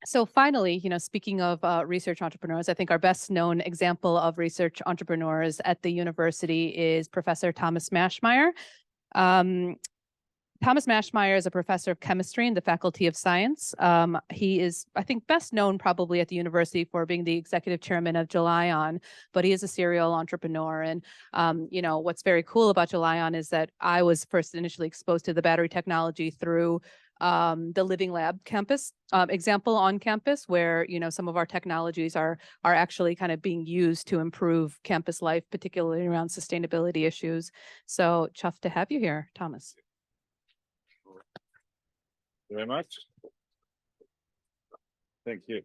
So finally, speaking of research entrepreneurs, I think our best known example of research entrepreneurs at the university is Professor Thomas Maschmeyer. Um, Thomas Maschmeyer is a professor of chemistry in the Faculty of Science. He is, I think, best known probably at the university for being the executive chairman of Julion, but he is a serial entrepreneur. And, what's very cool about Julion is that I was first initially exposed to the battery technology through the Living Lab campus example on campus, where some of our technologies are actually kind of being used to improve campus life, particularly around sustainability issues. So chuffed to have you here, Thomas. Very much. Thank you.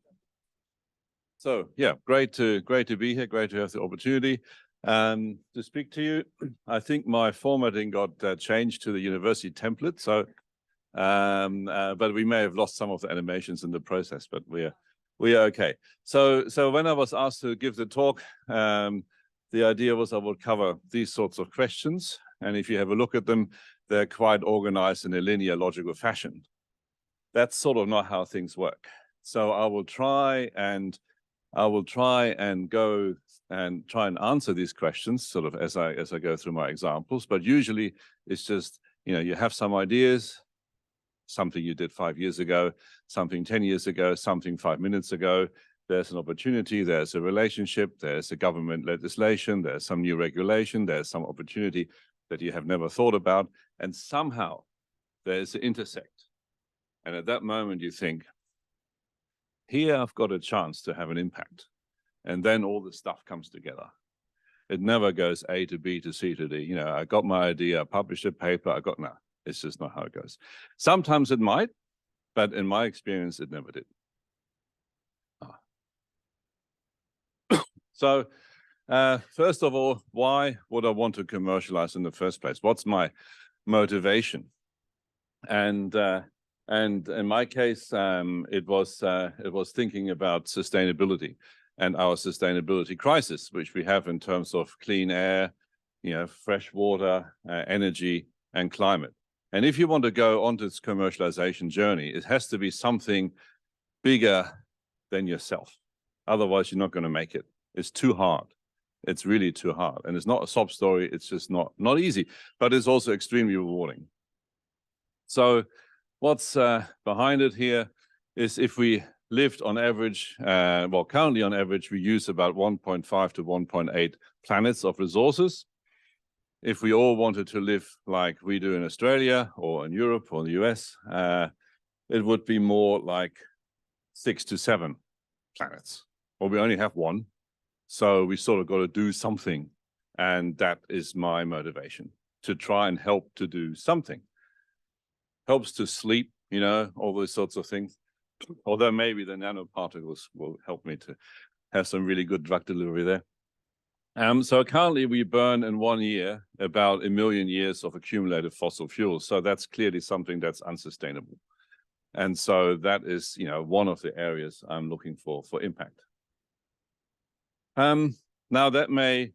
So yeah, great to be here. Great to have the opportunity to speak to you. I think my formatting got changed to the university template, so but we may have lost some of the animations in the process, but we are okay. So when I was asked to give the talk, the idea was I would cover these sorts of questions, and if you have a look at them, they're quite organized in a linear, logical fashion. That's sort of not how things work. So I will try and go and try and answer these questions sort of as I go through my examples. But usually it's just, you have some ideas, something you did 5 years ago, something 10 years ago, something 5 minutes ago. There's an opportunity, there's a relationship, there's a government legislation, there's some new regulation, there's some opportunity that you have never thought about, and somehow there's an intersect. And at that moment, you think, here I've got a chance to have an impact. And then all the stuff comes together. It never goes A to B to C to D. I got my idea, I published a paper, no, it's just not how it goes. Sometimes it might, but in my experience, it never did. So first of all, why would I want to commercialize in the first place? What's my motivation? And in my case, it was thinking about sustainability and our sustainability crisis, which we have in terms of clean air, fresh water, energy, and climate. And if you want to go on this commercialization journey, it has to be something bigger than yourself. Otherwise, you're not going to make it. It's too hard. It's really too hard. And it's not a sob story. It's just not easy, but it's also extremely rewarding. So what's behind it here is if we lived on average, currently on average, we use about 1.5 to 1.8 planets of resources. If we all wanted to live like we do in Australia or in Europe or the US, it would be more like 6 to 7 planets. Well, we only have one, so we sort of got to do something. And that is my motivation, to try and help to do something. Helps to sleep, all those sorts of things. Although maybe the nanoparticles will help me to have some really good drug delivery there. So currently we burn in 1 year about 1 million years of accumulated fossil fuels. So that's clearly something that's unsustainable. And so that is, one of the areas I'm looking for impact. Now that may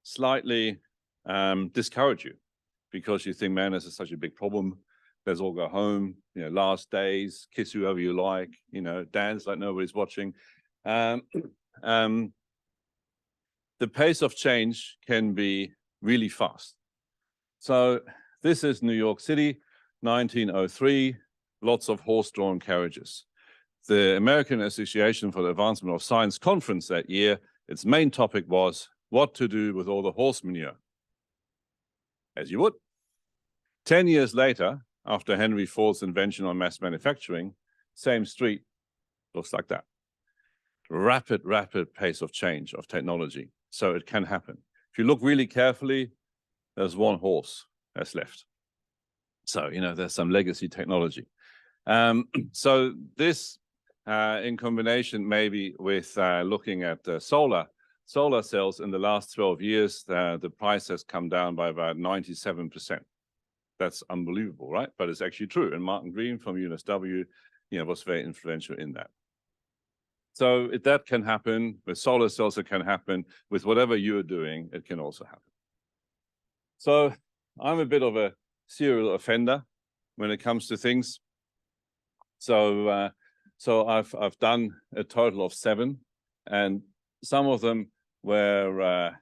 slightly discourage you, because you think, man, this is such a big problem. Let's all go home, last days, kiss whoever you like, dance like nobody's watching. The pace of change can be really fast. So this is New York City, 1903, lots of horse-drawn carriages. The American Association for the Advancement of Science conference that year, its main topic was what to do with all the horse manure. As you would. 10 years later, after Henry Ford's invention on mass manufacturing, same street looks like that. Rapid pace of change of technology. So it can happen. If you look really carefully, there's one horse that's left. So, there's some legacy technology. So this, in combination maybe with looking at solar cells in the last 12 years, the price has come down by about 97%. That's unbelievable, right? But it's actually true. And Martin Green from UNSW, was very influential in that. So if that can happen with solar cells, it can happen with whatever you're doing, it can also happen. So I'm a bit of a serial offender when it comes to things. So So I've done a total of 7, and some of them were,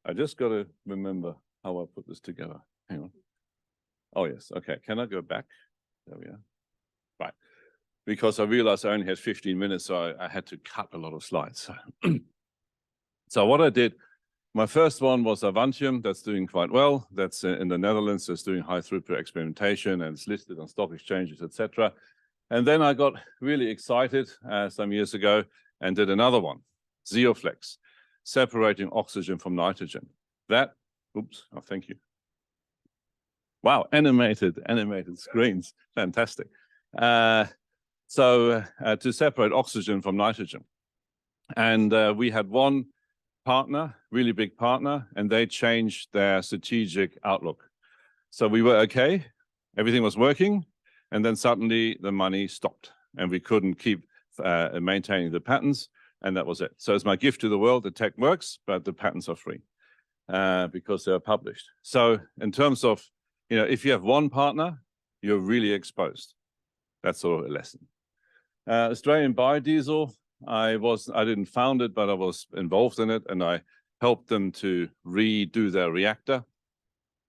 I just got to remember how I put this together. Hang on. Oh, yes. Okay. Can I go back? There we are. Right. Because I realized I only had 15 minutes, so I had to cut a lot of slides. So what I did, my first one was Avantium. That's doing quite well. That's in the Netherlands. It's doing high throughput experimentation, and it's listed on stock exchanges, etc. And then I got really excited some years ago and did another one, Zeoflex, separating oxygen from nitrogen. That, oops, oh, thank you. Wow, animated screens, fantastic. So to separate oxygen from nitrogen. And we had one partner, really big partner, and they changed their strategic outlook. So we were okay, everything was working, and then suddenly the money stopped and we couldn't keep maintaining the patents, and that was it. So it's my gift to the world, the tech works, but the patents are free because they are published. So in terms of, if you have one partner, you're really exposed. That's sort of a lesson. Australian biodiesel, I didn't found it, but I was involved in it, and I helped them to redo their reactor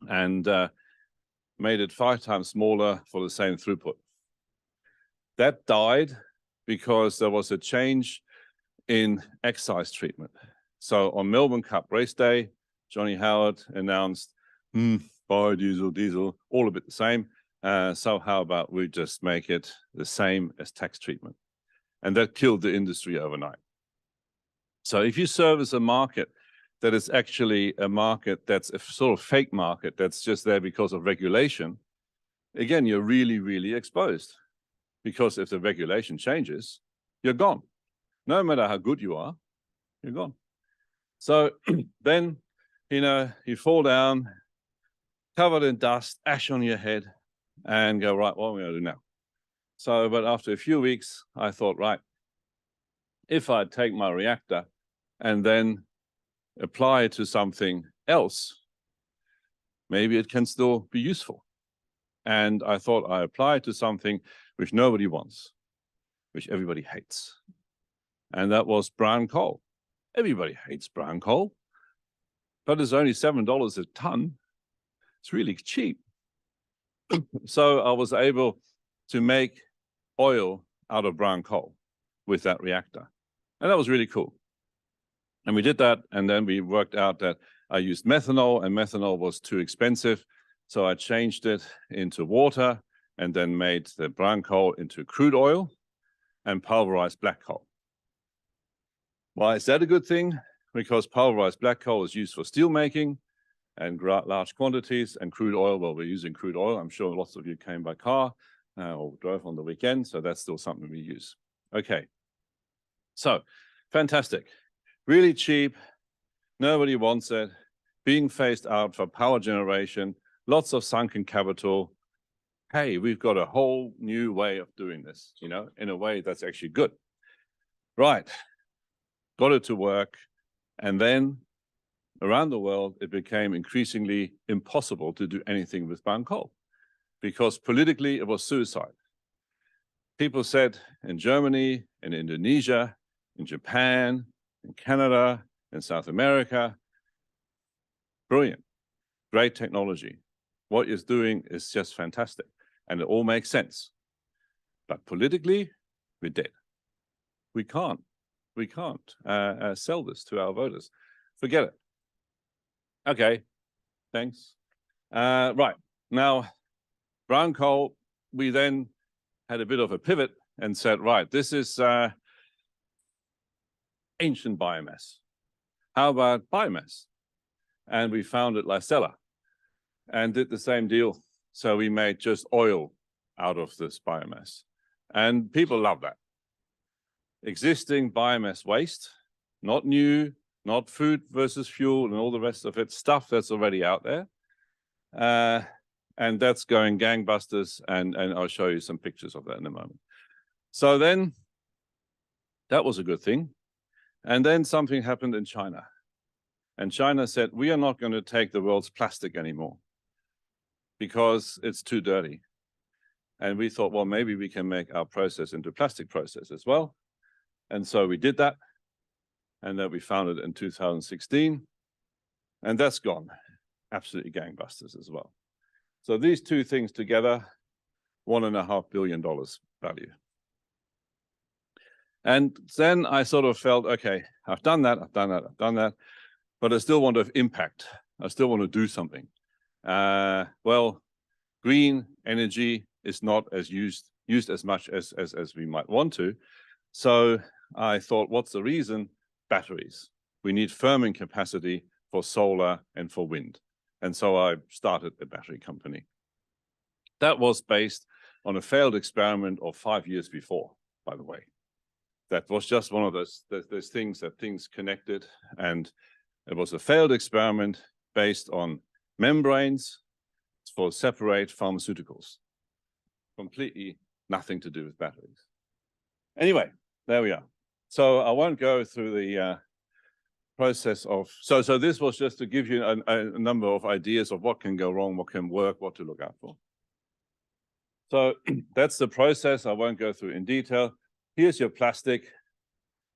and made it 5 times smaller for the same throughput. That died because there was a change in excise treatment. So on Melbourne Cup race day, Johnny Howard announced, biodiesel, diesel, all a bit the same. So how about we just make it the same as tax treatment? And that killed the industry overnight. So if you service a market that is actually a market that's a sort of fake market that's just there because of regulation, again, you're really, really exposed. Because if the regulation changes, you're gone. No matter how good you are, you're gone. So then, you fall down, covered in dust, ash on your head, and go, right, what am I going to do now? So, but after a few weeks, I thought, right, if I take my reactor and then apply it to something else, maybe it can still be useful. And I thought I apply it to something which nobody wants, which everybody hates. And that was brown coal. Everybody hates brown coal, but it's only $7 a ton. It's really cheap. So I was able to make oil out of brown coal with that reactor. And that was really cool. And we did that, and then we worked out that I used methanol, and methanol was too expensive. So I changed it into water and then made the brown coal into crude oil and pulverized black coal. Why is that a good thing? Because pulverized black coal is used for steel making and large quantities, and crude oil, well, we're using crude oil. I'm sure lots of you came by car or drove on the weekend, so that's still something we use. Okay, so fantastic. Really cheap, nobody wants it, being phased out for power generation, lots of sunken capital. Hey, we've got a whole new way of doing this, in a way that's actually good. Right, got it to work, and then around the world, it became increasingly impossible to do anything with brown coal because politically it was suicide. People said in Germany, in Indonesia, in Japan, in Canada, in South America, brilliant, great technology. What it's doing is just fantastic, and it all makes sense. But politically, we're dead. We can't sell this to our voters. Forget it. Okay, thanks. Right, now, brown coal, we then had a bit of a pivot and said, right, this is ancient biomass. How about biomass? And we founded Licella and did the same deal. So we made just oil out of this biomass. And people love that. Existing biomass waste, not new, not food versus fuel and all the rest of it, stuff that's already out there. And that's going gangbusters, and I'll show you some pictures of that in a moment. So then, that was a good thing. And then something happened in China. And China said, we are not going to take the world's plastic anymore because it's too dirty. And we thought, well, maybe we can make our process into plastic process as well. And so we did that. And then we founded it in 2016. And that's gone absolutely gangbusters as well. So these two things together, $1.5 billion value. And then I sort of felt, okay, I've done that, but I still want to have impact. I still want to do something. Well, green energy is not as used as much as we might want to. So I thought, what's the reason? Batteries. We need firming capacity for solar and for wind. And so I started a battery company. That was based on a failed experiment of 5 years before, by the way. That was just one of those things that things connected. And it was a failed experiment based on membranes for separate pharmaceuticals. Completely nothing to do with batteries. Anyway, there we are. So I won't go through the process of, so this was just to give you a number of ideas of what can go wrong, what can work, what to look out for. So that's the process. I won't go through in detail. Here's your plastic.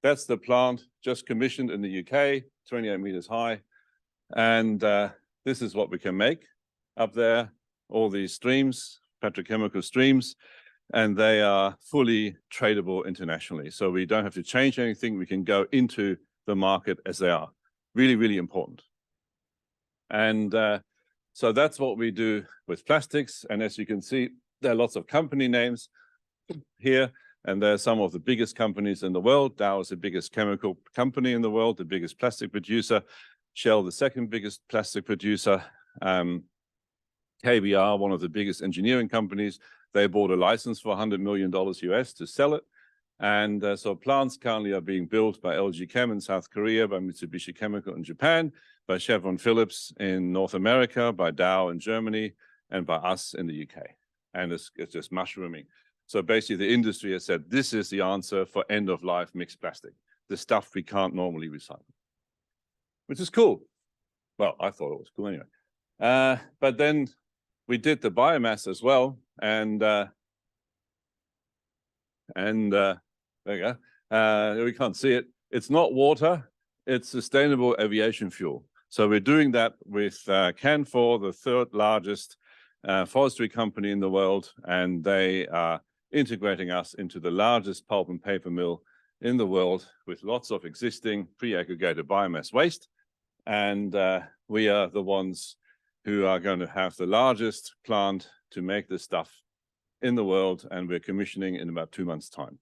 That's the plant just commissioned in the UK, 28 meters high. And this is what we can make up there, all these streams, petrochemical streams, and they are fully tradable internationally. So we don't have to change anything. We can go into the market as they are. Really, really important. And so that's what we do with plastics. And as you can see, there are lots of company names here, and there are some of the biggest companies in the world. Dow is the biggest chemical company in the world, the biggest plastic producer. Shell, the second biggest plastic producer. KBR, one of the biggest engineering companies. They bought a license for $100 million US to sell it. And so plants currently are being built by LG Chem in South Korea, by Mitsubishi Chemical in Japan, by Chevron Phillips in North America, by Dow in Germany, and by us in the UK. And it's just mushrooming. So basically the industry has said, this is the answer for end-of-life mixed plastic, the stuff we can't normally recycle, which is cool. Well, I thought it was cool anyway. But then we did the biomass as well. And there you go. We can't see it. It's not water. It's sustainable aviation fuel. So we're doing that with Canfor, the third largest forestry company in the world, and they are integrating us into the largest pulp and paper mill in the world with lots of existing pre-aggregated biomass waste. And we are the ones who are going to have the largest plant to make this stuff in the world, and we're commissioning in about 2 months' time.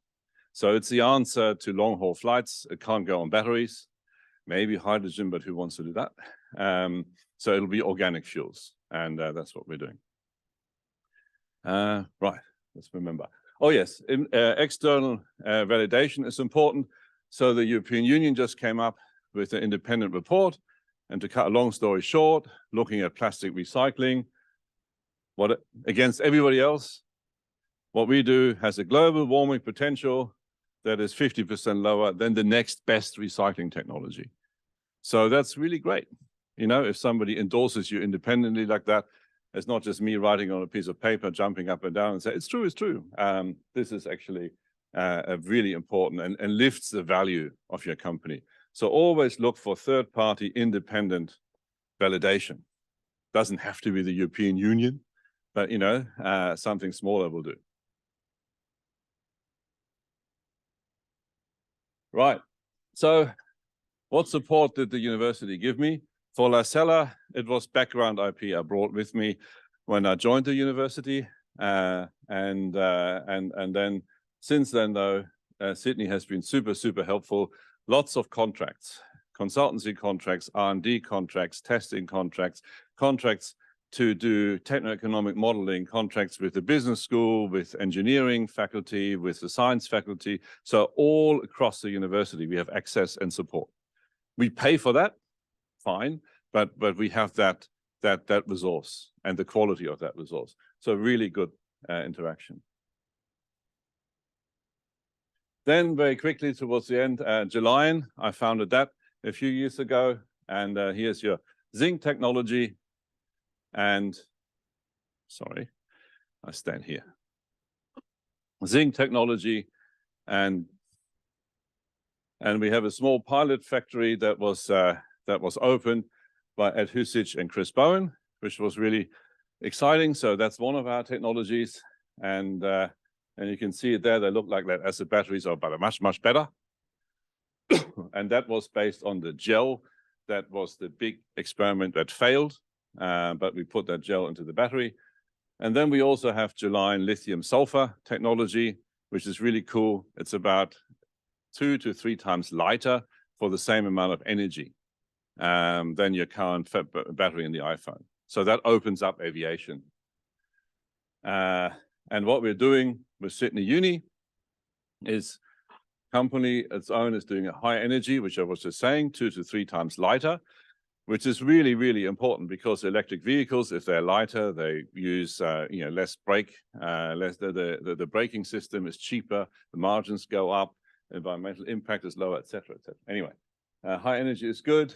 So it's the answer to long-haul flights. It can't go on batteries, maybe hydrogen, but who wants to do that? So it'll be organic fuels, and that's what we're doing. Right, let's remember. Oh yes, external validation is important. So the European Union just came up with an independent report, and to cut a long story short, looking at plastic recycling, against everybody else, what we do has a global warming potential that is 50% lower than the next best recycling technology. So that's really great. You know, if somebody endorses you independently like that, it's not just me writing on a piece of paper, jumping up and down and say, it's true, it's true. This is actually really important and lifts the value of your company. So always look for third-party independent validation. Doesn't have to be the European Union, but you know, something smaller will do. Right. So what support did the university give me? For Lacella, it was background IP I brought with me when I joined the university. And then since then, though, Sydney has been super, super helpful. Lots of contracts, consultancy contracts, R&D contracts, testing contracts, contracts to do techno-economic modeling, contracts with the business school, with engineering faculty, with the science faculty. So all across the university, we have access and support. We pay for that, fine, but we have that resource and the quality of that resource. So really good interaction. Then very quickly towards the end, Gelion, I founded that a few years ago. And here's your zinc technology. And sorry, I stand here. zinc technology, and we have a small pilot factory that was opened by Ed Husic and Chris Bowen, which was really exciting. So that's one of our technologies, and you can see it there. They look like lead acid batteries, but much better. And that was based on the gel. That was the big experiment that failed, but we put that gel into the battery. And then we also have Gelion lithium sulfur technology, which is really cool. It's about 2 to 3 times lighter for the same amount of energy than your current battery in the iPhone. So that opens up aviation. And what we're doing with Sydney Uni is company its own is doing a high energy, which I was just saying, 2 to 3 times lighter, which is really, really important because electric vehicles, if they're lighter, they use less brake, the braking system is cheaper, the margins go up, environmental impact is lower, etc., etc. Anyway, high energy is good.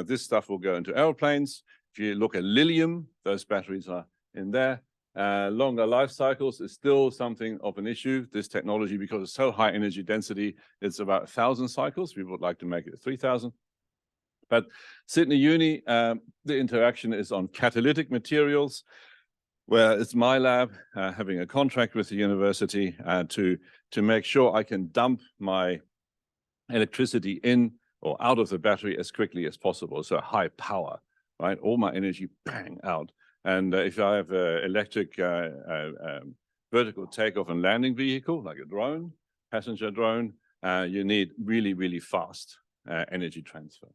This stuff will go into airplanes. If you look at Lilium, those batteries are in there. Longer life cycles is still something of an issue, this technology, because it's so high energy density, it's about 1,000 cycles. We would like to make it 3,000. But Sydney Uni, the interaction is on catalytic materials, where it's my lab having a contract with the university to make sure I can dump my electricity in or out of the battery as quickly as possible. So high power, right? All my energy, bang, out. And if I have an electric vertical takeoff and landing vehicle, like a drone, passenger drone, you need really, really fast energy transfer.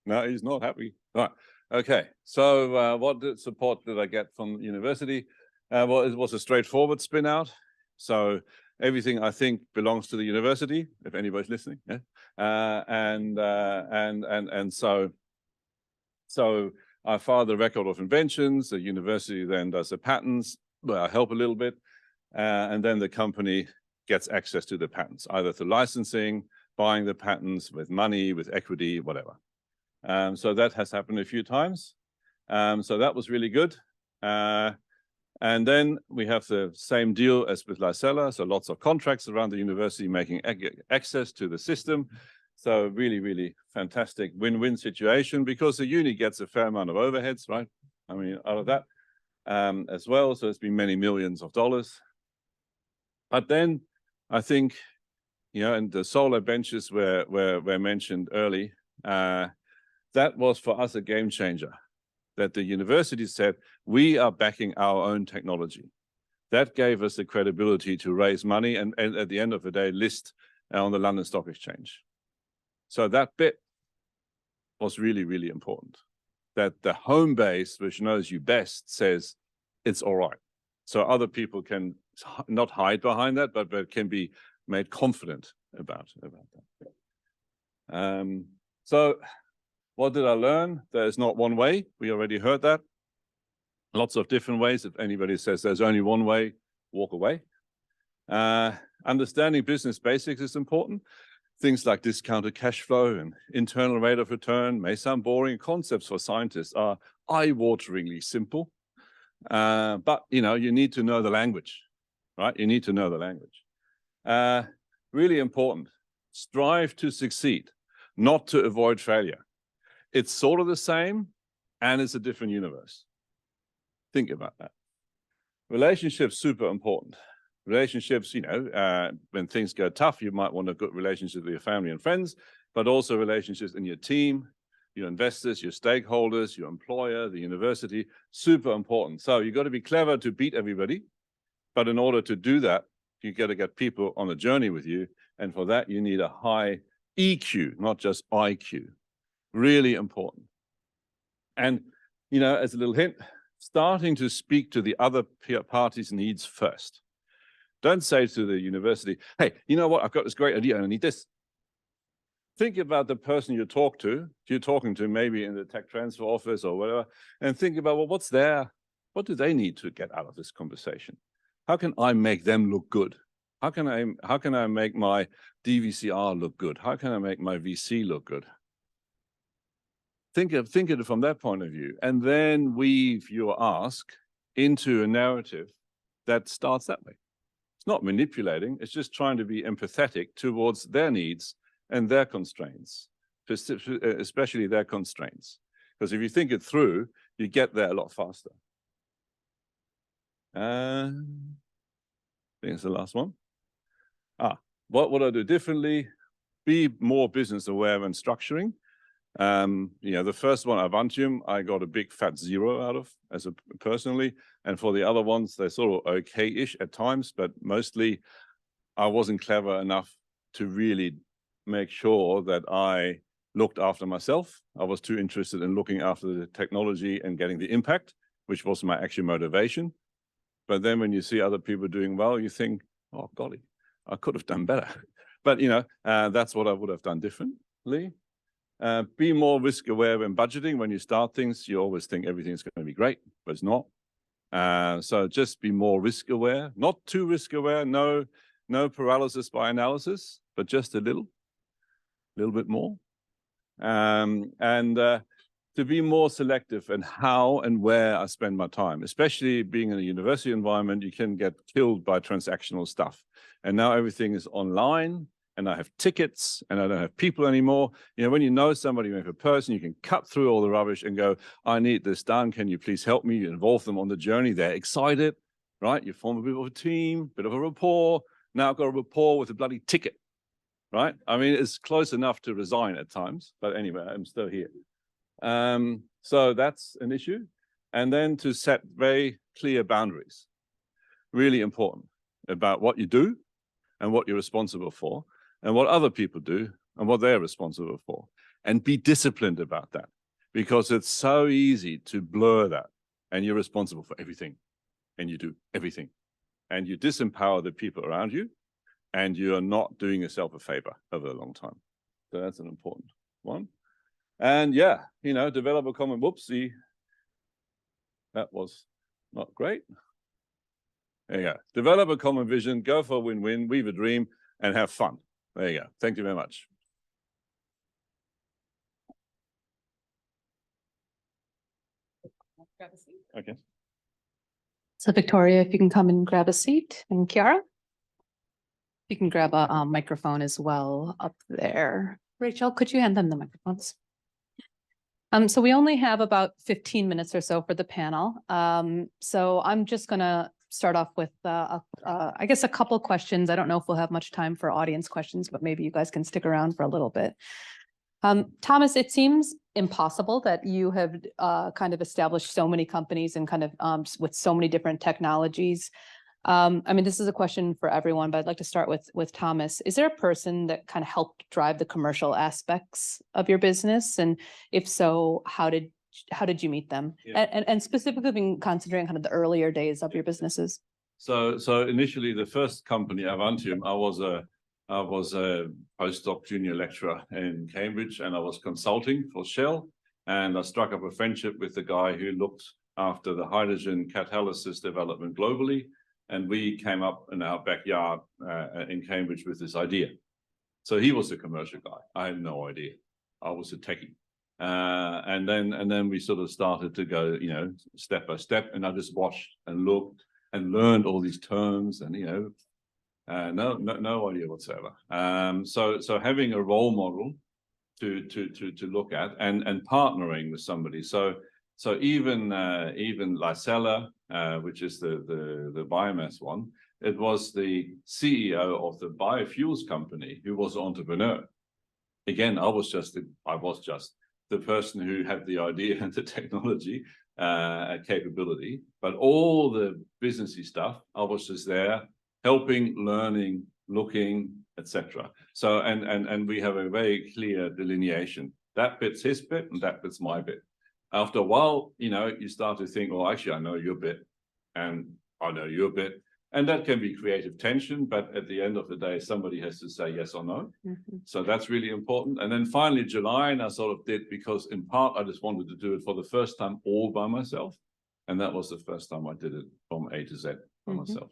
No, he's not happy. All right. Okay. So what support did I get from the university? Well, it was a straightforward spin out. So everything I think belongs to the university, if anybody's listening. Yeah. And so I filed the record of inventions. The university then does the patents. Well, I help a little bit. And then the company gets access to the patents, either through licensing, buying the patents with money, with equity, whatever. So that has happened a few times. So that was really good. And then we have the same deal as with Licella. So lots of contracts around the university making access to the system. So really, really fantastic win-win situation because the uni gets a fair amount of overheads, right? I mean, out of that as well. So it's been many millions of dollars. But then I think, and the solar benches were mentioned early. That was for us a game changer, that the university said, we are backing our own technology. That gave us the credibility to raise money and at the end of the day, list on the London Stock Exchange. So that bit was really, really important, that the home base, which knows you best, says it's all right. So other people can not hide behind that, but can be made confident about that. So what did I learn? There's not one way. We already heard that. Lots of different ways. If anybody says there's only one way, walk away. Understanding business basics is important. Things like discounted cash flow and internal rate of return may sound boring. Concepts for scientists are eye-wateringly simple. But, you need to know the language, right? You need to know the language. Really important. Strive to succeed, not to avoid failure. It's sort of the same, and it's a different universe. Think about that. Relationships, super important. Relationships, when things go tough, you might want a good relationship with your family and friends, but also relationships in your team, your investors, your stakeholders, your employer, the university, super important. So you've got to be clever to beat everybody. But in order to do that, you got to get people on a journey with you. And for that, you need a high EQ, not just IQ. Really important. And, as a little hint, starting to speak to the other party's needs first. Don't say to the university, hey, you know what? I've got this great idea and I need this. Think about the person you're talking to maybe in the tech transfer office or whatever, and think about, well, what do they need to get out of this conversation? How can I make them look good? How can I make my DVCR look good? How can I make my VC look good? think of it from that point of view, and then weave your ask into a narrative that starts that way. It's not manipulating, it's just trying to be empathetic towards their needs and their constraints, especially their constraints. Because if you think it through, you get there a lot faster. I think it's the last one. What would I do differently? Be more business aware and structuring. The first one, Avantium, I got a big fat 0 out of personally. And for the other ones, they're sort of okay-ish at times, but mostly I wasn't clever enough to really make sure that I looked after myself. I was too interested in looking after the technology and getting the impact, which was my actual motivation. But then when you see other people doing well, you think, oh, golly, I could have done better. But, that's what I would have done differently. Be more risk aware when budgeting. When you start things, you always think everything's going to be great, but it's not. So just be more risk aware, not too risk aware, no paralysis by analysis, but just a little bit more. To be more selective in how and where I spend my time, especially being in a university environment, you can get killed by transactional stuff. And now everything is online, and I have tickets, and I don't have people anymore. When you know somebody, you have a person, you can cut through all the rubbish and go, I need this done. Can you please help me? You involve them on the journey. They're excited, right? You form a bit of a team, bit of a rapport. Now I've got a rapport with a bloody ticket, right? I mean, it's close enough to resign at times, but anyway, I'm still here. So that's an issue. And then to set very clear boundaries, really important, about what you do and what you're responsible for, and what other people do and what they're responsible for. And be disciplined about that, because it's so easy to blur that, and you're responsible for everything, and you do everything. And you disempower the people around you, and you are not doing yourself a favor over a long time. So that's an important one. And yeah, develop a common, whoopsie. That was not great. There you go. Develop a common vision, go for a win-win, weave a dream, and have fun. There you go. Thank you very much. Grab a seat. Okay. So Victoria, if you can come and grab a seat, and Chiara, you can grab a microphone as well up there. Rachel, could you hand them the microphones? So we only have about 15 minutes or so for the panel. So I'm just going to start off with, I guess, a couple questions. I don't know if we'll have much time for audience questions, but maybe you guys can stick around for a little bit. Thomas, it seems impossible that you have kind of established so many companies and kind of with so many different technologies. I mean, this is a question for everyone, but I'd like to start with Thomas. Is there a person that kind of helped drive the commercial aspects of your business? And if so, how did you meet them? Yeah. And specifically being concentrating on kind of the earlier days of your businesses. So initially, the first company, Avantium, I was a postdoc junior lecturer in Cambridge, and I was consulting for Shell. And I struck up a friendship with the guy who looked after the hydrogen catalysis development globally. And we came up in our backyard in Cambridge with this idea. So he was a commercial guy. I had no idea. I was a techie. And then we sort of started to go, step by step. And I just watched and looked and learned all these terms, and no idea whatsoever. So having a role model to look at, and partnering with somebody. So even Lysella, which is the biomass one, it was the CEO of the biofuels company who was an entrepreneur. Again, I was just the person who had the idea and the technology capability, but all the businessy stuff, I was just there helping, learning, looking, etc. So and we have a very clear delineation. That bit's his bit, and that bit's my bit. After a while, you start to think, well, actually, I know your bit, and I know your bit. And that can be creative tension, but at the end of the day, somebody has to say yes or no. Mm-hmm. So that's really important. And then finally, July, I sort of did, because in part, I just wanted to do it for the first time all by myself. And that was the first time I did it from A to Z by myself.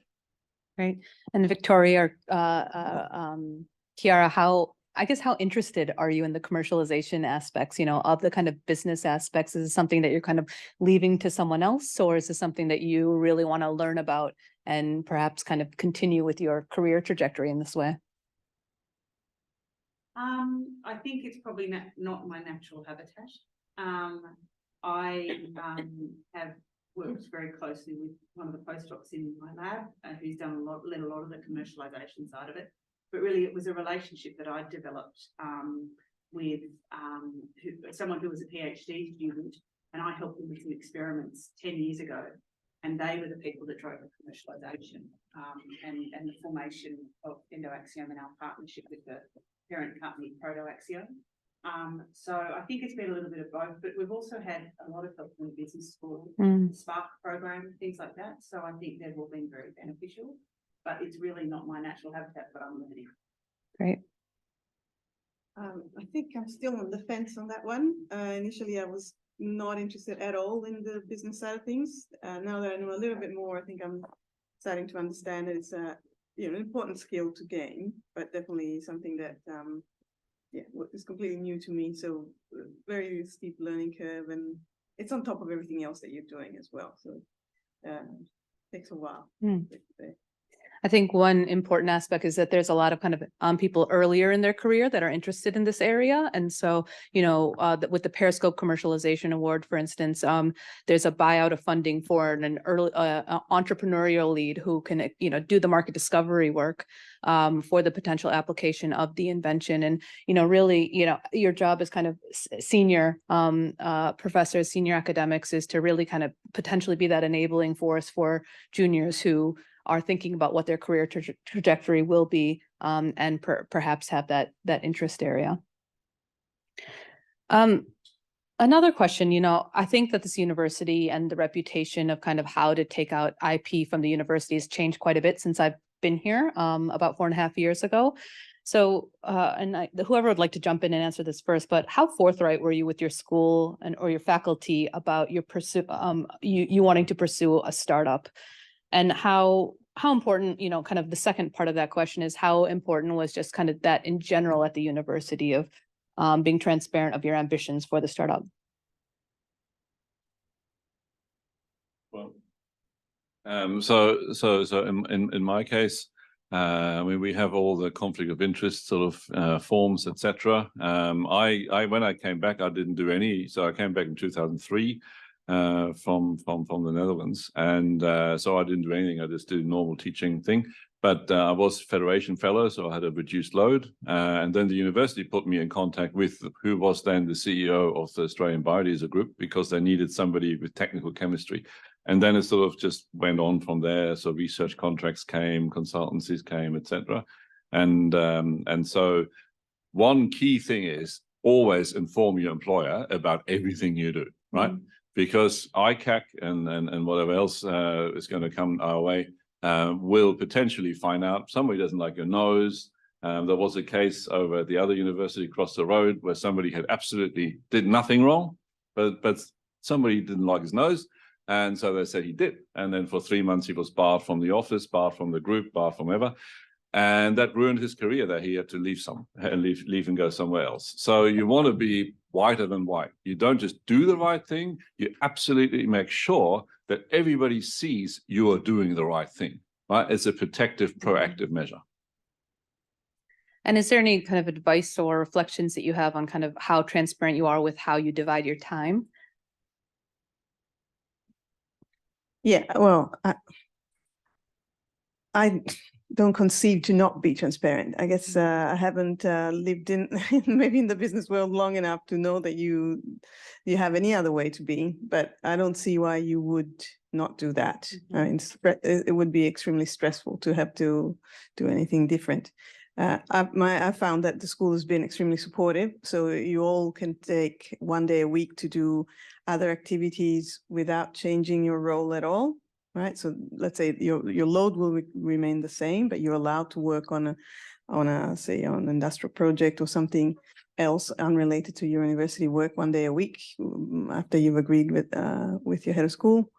Right. And Victoria, Chiara, how I guess how interested are you in the commercialization aspects, of the kind of business aspects? Is it something that you're kind of leaving to someone else, or is it something that you really want to learn about and perhaps kind of continue with your career trajectory in this way? I think it's probably not my natural habitat. I have worked very closely with one of the postdocs in my lab, who's led a lot of the commercialization side of it. But really, it was a relationship that I developed with someone who was a PhD student, and I helped them with some experiments 10 years ago. And they were the people that drove the commercialization and the formation of EndoAxiom and our partnership with the parent company, Protoaxiom. So I think it's been a little bit of both, but we've also had a lot of help from the business school, Spark program, things like that. So I think they've all been very beneficial, but it's really not my natural habitat, but I'm learning. Great. I think I'm still on the fence on that one. Initially, I was not interested at all in the business side of things. Now that I know a little bit more, I think I'm starting to understand that it's an important skill to gain, but definitely something that is completely new to me. So very steep learning curve, and it's on top of everything else that you're doing as well. So takes a while. I think one important aspect is that there's a lot of kind of people earlier in their career that are interested in this area. And so, with the Periscope Commercialization Award, for instance, there's a buyout of funding for an early entrepreneurial lead who can, do the market discovery work for the potential application of the invention. And, really, your job as kind of senior professors, senior academics, is to really kind of potentially be that enabling force for juniors who are thinking about what their career trajectory will be, and perhaps have that interest area. Another question, I think that this university and the reputation of kind of how to take out IP from the university has changed quite a bit since I've been here, about 4.5 years ago. So, whoever would like to jump in and answer this first, but how forthright were you with your school or your faculty about your you wanting to pursue a startup? And how important, kind of the second part of that question is how important was just kind of that in general at the university of being transparent of your ambitions for the startup? Well, so in my case, we have all the conflict of interest sort of forms, etc. I when I came back, I didn't do any. So I came back in 2003. From the Netherlands, and so I didn't do anything. I just did a normal teaching thing, but I was Federation Fellow, so I had a reduced load, and then the university put me in contact with who was then the CEO of the Australian Biodiesel Group, because they needed somebody with technical chemistry, and then it sort of just went on from there. So research contracts came, consultancies came, etc. And so one key thing is always inform your employer about everything you do, right? Because ICAC and whatever else is going to come our way will potentially find out somebody doesn't like your nose. There was a case over at the other university across the road where somebody had absolutely did nothing wrong, but somebody didn't like his nose, and so they said he did. And then for 3 months he was barred from the office, barred from the group, barred from ever. And that ruined his career, that he had to leave and go somewhere else. So you want to be whiter than white. You don't just do the right thing. You absolutely make sure that everybody sees you are doing the right thing, right? It's a protective, proactive measure. And is there any kind of advice or reflections that you have on kind of how transparent you are with how you divide your time? Yeah, well, I don't conceive to not be transparent. I guess I haven't lived in maybe in the business world long enough to know that you have any other way to be, but I don't see why you would not do that. I mean, it would be extremely stressful to have to do anything different. I found that the school has been extremely supportive, so you all can take 1 day a week to do other activities without changing your role at all. Right, so let's say your load will remain the same, but you're allowed to work on an industrial project or something else unrelated to your university work 1 day a week after you've agreed with your head of school.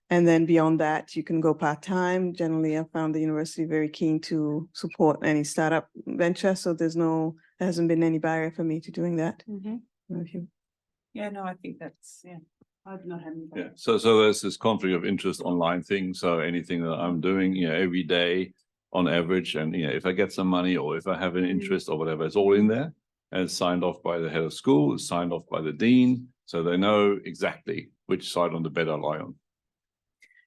And then beyond that, you can go part-time. Generally, I found the university very keen to support any startup venture. So there hasn't been any barrier for me to doing that. Yeah, no, I think that's, I've not had any. Yeah. So there's this conflict of interest online thing. So anything that I'm doing, every day on average, and if I get some money or if I have an interest or whatever, it's all in there, and it's signed off by the head of school, it's signed off by the dean, so they know exactly which side on the bed I lie on.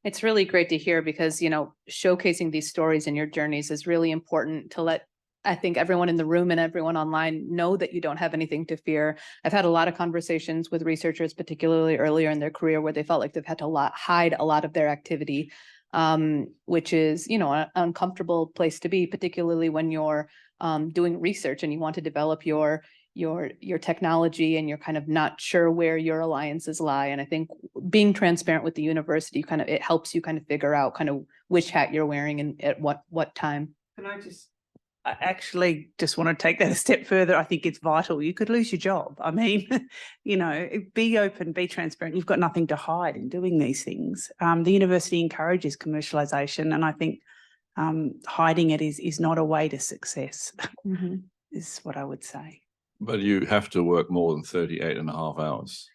It's really great to hear because, showcasing these stories and your journeys is really important to let, I think, everyone in the room and everyone online know that you don't have anything to fear. I've had a lot of conversations with researchers, particularly earlier in their career, where they felt like they've had to hide a lot of their activity, which is, an uncomfortable place to be, particularly when you're doing research and you want to develop your technology and you're kind of not sure where your alliances lie. And I think being transparent with the university, it helps you kind of figure out kind of which hat you're wearing and at what time. I actually just want to take that a step further. I think it's vital. You could lose your job. I mean, be open, be transparent. You've got nothing to hide in doing these things. The university encourages commercialisation, and I think hiding it is not a way to success, is what I would say. But you have to work more than 38.5 hours.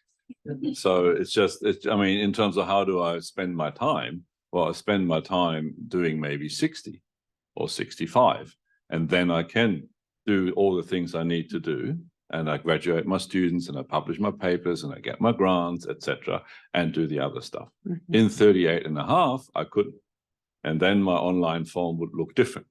So in terms of how do I spend my time? Well, I spend my time doing maybe 60 or 65. And then I can do all the things I need to do. And I graduate my students and I publish my papers and I get my grants, etc., and do the other stuff. In 38.5, I couldn't. And then my online form would look different.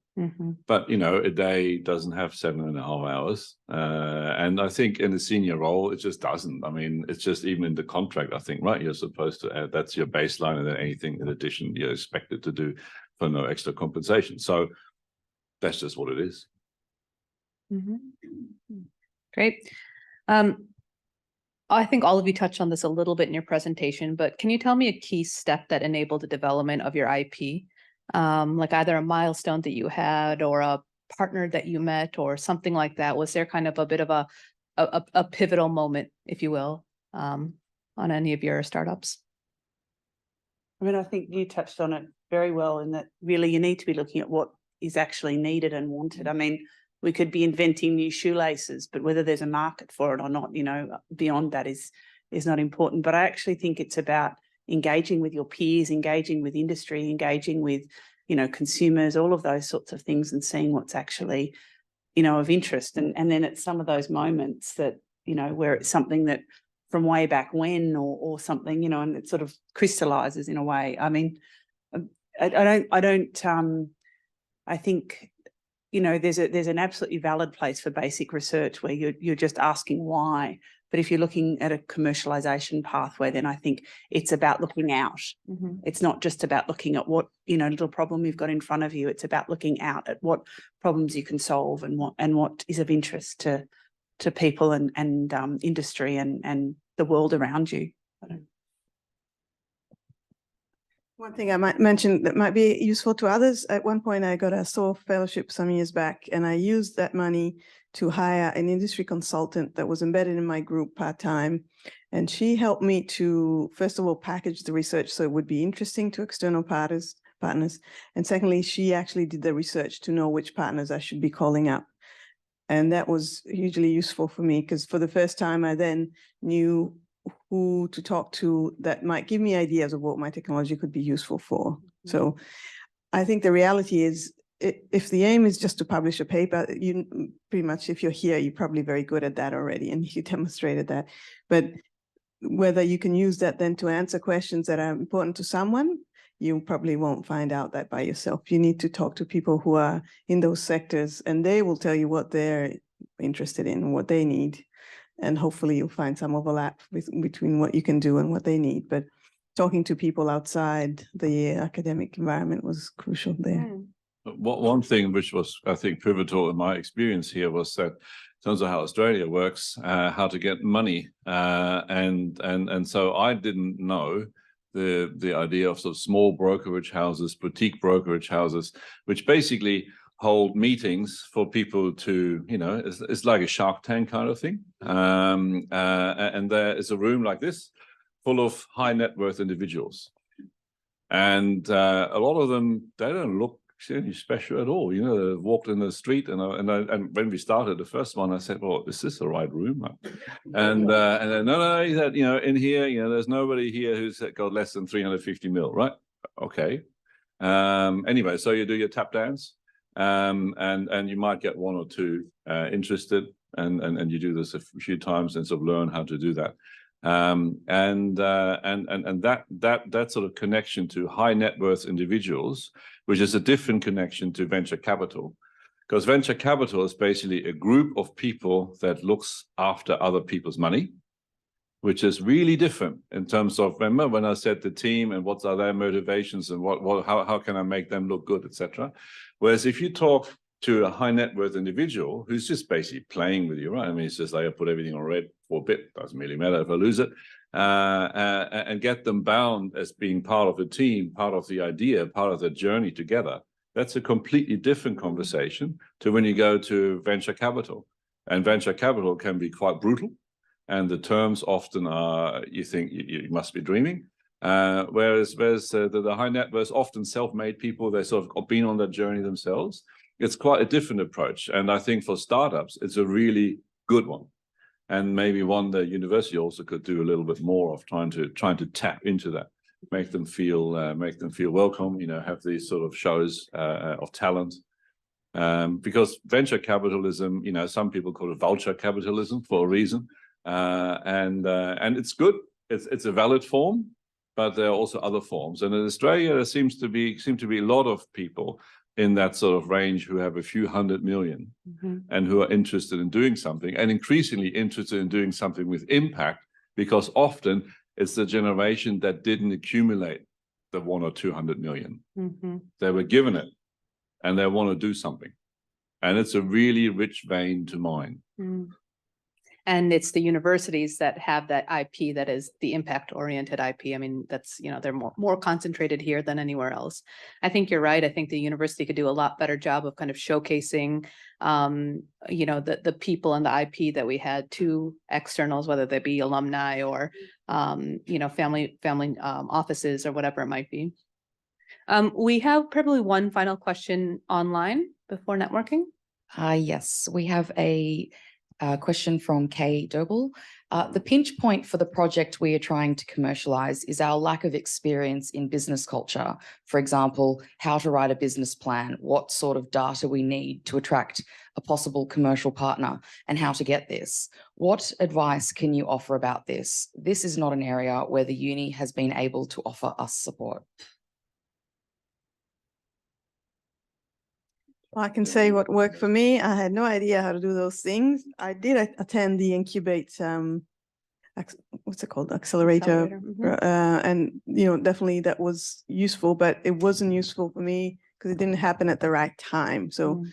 But, a day doesn't have 7.5 hours. And I think in a senior role, it just doesn't. I mean, it's just even in the contract, I think, right, you're supposed to add, that's your baseline, and then anything in addition you're expected to do for no extra compensation. So that's just what it is. Great. I think all of you touched on this a little bit in your presentation, but can you tell me a key step that enabled the development of your IP? Like either a milestone that you had or a partner that you met or something like that? Was there kind of a bit of a pivotal moment, if you will, on any of your startups? I mean, I think you touched on it very well in that really you need to be looking at what is actually needed and wanted. I mean, we could be inventing new shoelaces, but whether there's a market for it or not, beyond that is not important. But I actually think it's about engaging with your peers, engaging with industry, engaging with, consumers, all of those sorts of things, and seeing what's actually, of interest. And then at some of those moments that, where it's something that from way back when or something, and it sort of crystallizes in a way. I mean, I think, there's an absolutely valid place for basic research where you're just asking why. But if you're looking at a commercialisation pathway, then I think it's about looking out. It's not just about looking at what, little problem you've got in front of you. It's about looking out at what problems you can solve and what is of interest to people and industry and the world around you. One thing I might mention that might be useful to others. At one point, I got a SOAR fellowship some years back, and I used that money to hire an industry consultant that was embedded in my group part-time. And she helped me to, first of all, package the research so it would be interesting to external partners. And secondly, she actually did the research to know which partners I should be calling up. And that was hugely useful for me because for the first time, I then knew who to talk to that might give me ideas of what my technology could be useful for. So I think the reality is, if the aim is just to publish a paper, you pretty much, if you're here, you're probably very good at that already, and you demonstrated that. But whether you can use that then to answer questions that are important to someone, you probably won't find out that by yourself. You need to talk to people who are in those sectors, and they will tell you what they're interested in, what they need. And hopefully you'll find some overlap between what you can do and what they need. But talking to people outside the academic environment was crucial there. One thing which was, I think, pivotal in my experience here was that in terms of how Australia works, how to get money. And so I didn't know the idea of sort of small brokerage houses, boutique brokerage houses, which basically hold meetings for people to, it's like a Shark Tank kind of thing. And there is a room like this full of high net worth individuals. And a lot of them, they don't look any special at all. You know, they walked in the street, and when we started the first one, I said, "Well, is this the right room?" And then, no, he said, "You know, in here, you know, there's nobody here who's got less than 350 mil, right?" Okay. Anyway, so you do your tap dance, and you might get one or two interested, and you do this a few times and sort of learn how to do that. And that sort of connection to high net worth individuals, which is a different connection to venture capital, because venture capital is basically a group of people that looks after other people's money, which is really different in terms of, remember when I said the team and what are their motivations and how can I make them look good, etc. Whereas if you talk to a high net worth individual who's just basically playing with you, right? I mean, it's just like I put everything on red for a bit, doesn't really matter if I lose it, and get them bound as being part of the team, part of the idea, part of the journey together. That's a completely different conversation to when you go to venture capital. And venture capital can be quite brutal. And the terms often are, you think you must be dreaming. Whereas the high net worth, often self-made people, they sort of been on that journey themselves. It's quite a different approach. And I think for startups, it's a really good one. And maybe one the university also could do a little bit more of trying to tap into that, make them feel welcome, you know, have these sort of shows of talent. Because venture capitalism, you know, some people call it vulture capitalism for a reason. And it's good. It's a valid form, but there are also other forms. And in Australia, there seem to be a lot of people in that sort of range who have a few 100 million and who are interested in doing something, and increasingly interested in doing something with impact, because often it's the generation that didn't accumulate the 100 or 200 million. They were given it and they want to do something. And it's a really rich vein to mine. And it's the universities that have that IP that is the impact-oriented IP. I mean, that's, you know, they're more concentrated here than anywhere else. I think you're right. I think the university could do a lot better job of kind of showcasing, you know, the people and the IP that we had to externals, whether they be alumni or, you know, family offices or whatever it might be. We have probably one final question online before networking. Yes, we have a question from Kay Doble. The pinch point for the project we are trying to commercialize is our lack of experience in business culture. For example, how to write a business plan, what sort of data we need to attract a possible commercial partner, and how to get this. What advice can you offer about this? This is not an area where the uni has been able to offer us support. I can say what worked for me. I had no idea how to do those things. I did attend the Incubate, what's it called? Accelerator. And, you know, definitely that was useful, but it wasn't useful for me because it didn't happen at the right time. So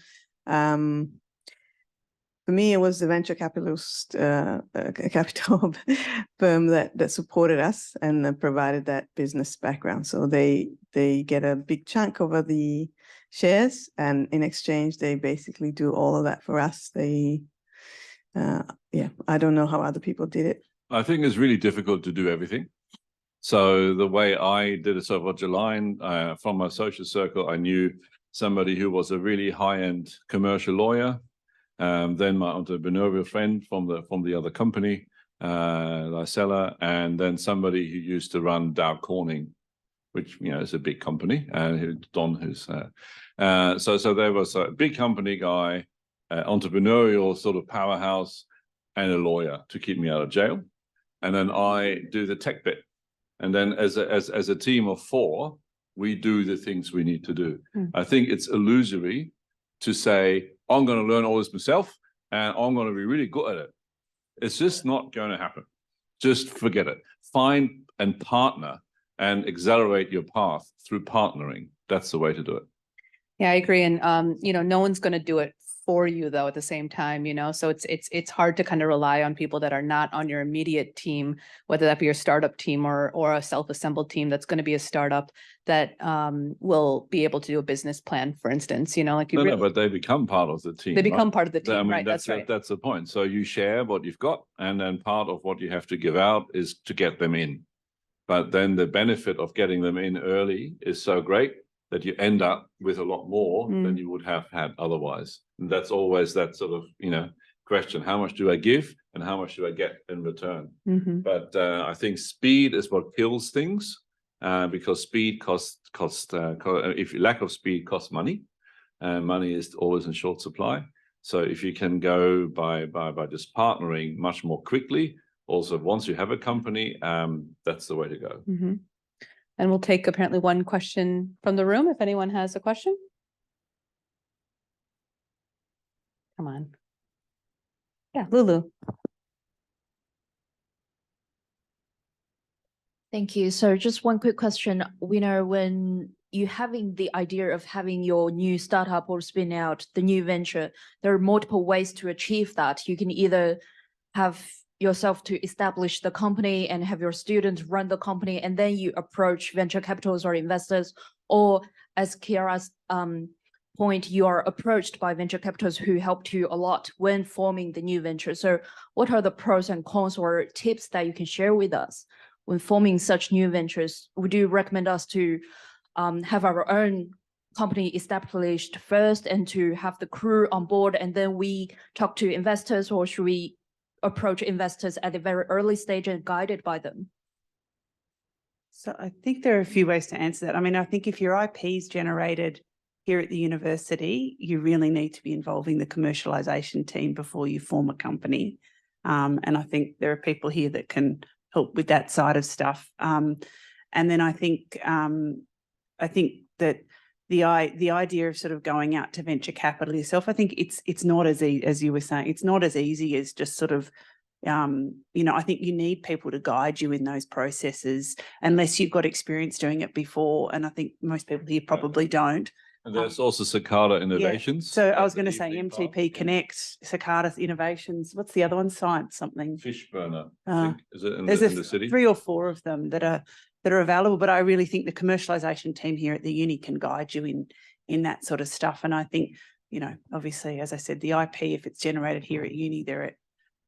for me, it was the venture capitalist capital firm that supported us and provided that business background. So they get a big chunk over the shares, and in exchange they basically do all of that for us. They I don't know how other people did it. I think it's really difficult to do everything. So the way I did it, so for July, from my social circle, I knew somebody who was a really high-end commercial lawyer, then my entrepreneurial friend from the other company, Lysella, and then somebody who used to run Dow Corning, which, you know, is a big company, and Don, who's so there was a big company guy, entrepreneurial sort of powerhouse, and a lawyer to keep me out of jail, and then I do the tech bit, and then as a team of 4, we do the things we need to do. I think it's illusory to say I'm going to learn all this myself and I'm going to be really good at it. It's just not going to happen. Just forget it. Find and partner and accelerate your path through partnering. That's the way to do it. Yeah, I agree. And, you know, no one's going to do it for you though at the same time, you know, so it's hard to kind of rely on people that are not on your immediate team, whether that be your startup team or a self-assembled team that's going to be a startup that will be able to do a business plan, for instance, you know, like you No, but they become part of the team. They become right? part of the team, I mean, right? That's right. That's the point. So you share what you've got, and then part of what you have to give out is to get them in. But then the benefit of getting them in early is so great that you end up with a lot more than you would have had otherwise. And that's always that sort of, question, how much do I give and how much do I get in return? But I think speed is what kills things, because speed if lack of speed costs money, and money is always in short supply. So if you can go by just partnering much more quickly, also once you have a company, that's the way to go. And we'll take apparently one question from the room if anyone has a question. Come on. Yeah, Lulu. Thank you. So just one quick question. We know when you're having the idea of having your new startup or spin out the new venture, there are multiple ways to achieve that. You can either have yourself to establish the company and have your students run the company, and then you approach venture capitals or investors, or as Kiara's point, you are approached by venture capitals who helped you a lot when forming the new venture. So what are the pros and cons or tips that you can share with us when forming such new ventures? Would you recommend us to have our own company established first and to have the crew on board and then we talk to investors, or should we approach investors at a very early stage and guided by them? So I think there are a few ways to answer that. I mean, I think if your IP is generated here at the university, you really need to be involving the commercialization team before you form a company. And I think there are people here that can help with that side of stuff. And then I think that the idea of sort of going out to venture capital yourself, I think it's not as easy as you were saying. It's not as easy as just sort of, I think you need people to guide you in those processes unless you've got experience doing it before. And I think most people here probably don't. And there's also Cicada Innovations. So I was going to That's the say evening MTP part. Connect, Cicada Innovations. What's the other one? Science something. Fishburner, I think. Is it in There's the city? 3 or 4 of them that are available, but I really think the commercialization team here at the uni can guide you in that sort of stuff. And I think, obviously, as I said, the IP, if it's generated here at uni, there are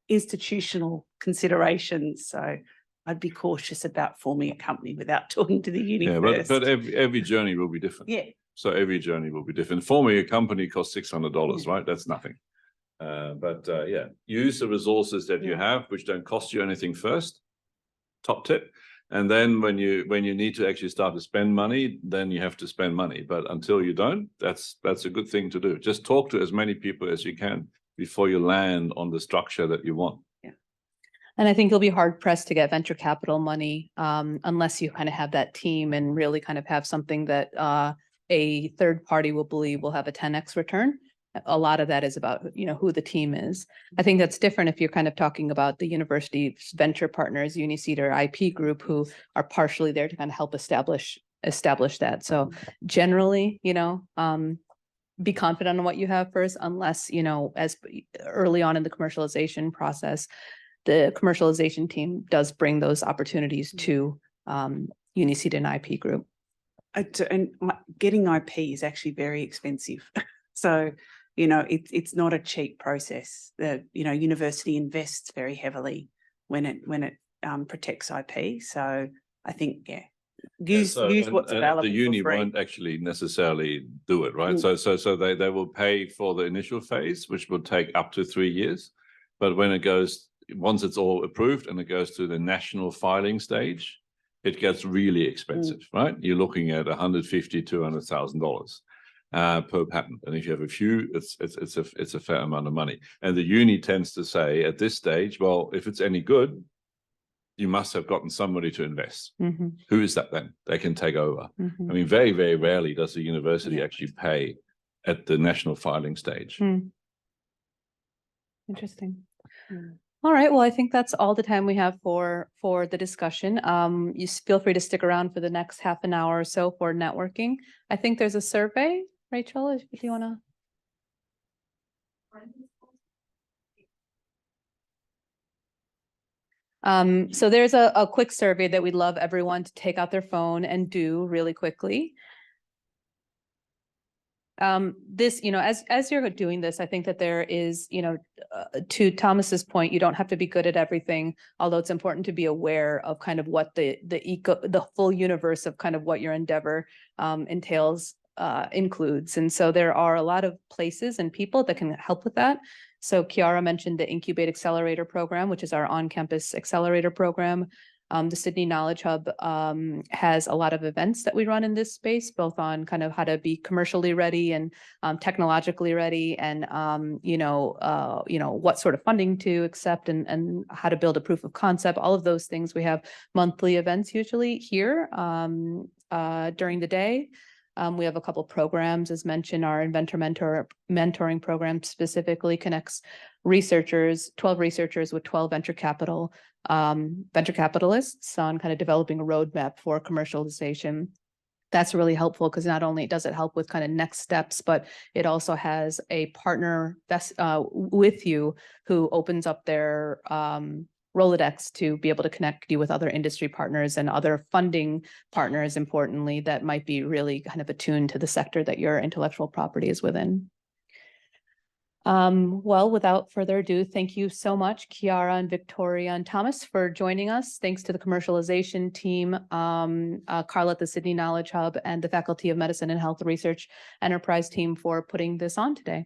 institutional considerations. So I'd be cautious about forming a company without talking to the uni first. But every journey will be different. Yeah. So every journey will be different. Forming a company costs $600, right? That's nothing. Use the resources that you have, which don't cost you anything first. Top tip. And then when you need to actually start to spend money, then you have to spend money. But until you don't, that's a good thing to do. Just talk to as many people as you can before you land on the structure that you want. Yeah. And I think you'll be hard pressed to get venture capital money unless you kind of have that team and really kind of have something that a third party will believe will have a 10x return. A lot of that is about, who the team is. I think that's different if you're kind of talking about the university's venture partners, UniSeed or IP group, who are partially there to kind of help establish that. So generally, be confident on what you have first, unless, as early on in the commercialization process, the commercialization team does bring those opportunities to UniSeed and IP group. And getting IP is actually very expensive. So, it's not a cheap process. The, university invests very heavily when it protects IP. So I think, use what's available. The uni for free. won't actually necessarily do it, right? So they will pay for the initial phase, which will take up to 3 years. But once it's all approved and it goes to the national filing stage, it gets really expensive, right? You're looking at $150,000 to $200,000 per patent, and if you have a few, it's a fair amount of money. And the uni tends to say at this stage, well, if it's any good, you must have gotten somebody to invest. Who is that then? They can take over. I mean, very, very rarely does the university actually pay at the national filing stage. Interesting. All right. Well, I think that's all the time we have for the discussion. You feel free to stick around for the next half an hour or so for networking. I think there's a survey, Rachel, if you want to. So there's a quick survey that we'd love everyone to take out their phone and do really quickly. This, as you're doing this, I think that there is, to Thomas's point, you don't have to be good at everything, although it's important to be aware of kind of what the full universe of kind of what your endeavor entails, includes. And so there are a lot of places and people that can help with that. So Chiara mentioned the Incubate Accelerator Program, which is our on-campus accelerator program. The Sydney Knowledge Hub has a lot of events that we run in this space, both on kind of how to be commercially ready and technologically ready, and what sort of funding to accept, and how to build a proof of concept. All of those things. We have monthly events usually here during the day. We have a couple programs, as mentioned. Our Inventor mentoring program specifically connects 12 researchers with 12 venture capitalists on kind of developing a roadmap for commercialization. That's really helpful because not only does it help with kind of next steps, but it also has a partner with you who opens up their Rolodex to be able to connect you with other industry partners and other funding partners, importantly, that might be really kind of attuned to the sector that your intellectual property is within. Well, without further ado, thank you so much, Chiara and Victoria and Thomas, for joining us. Thanks to the commercialization team, Carla at the Sydney Knowledge Hub, and the Faculty of Medicine and Health Research Enterprise team for putting this on today.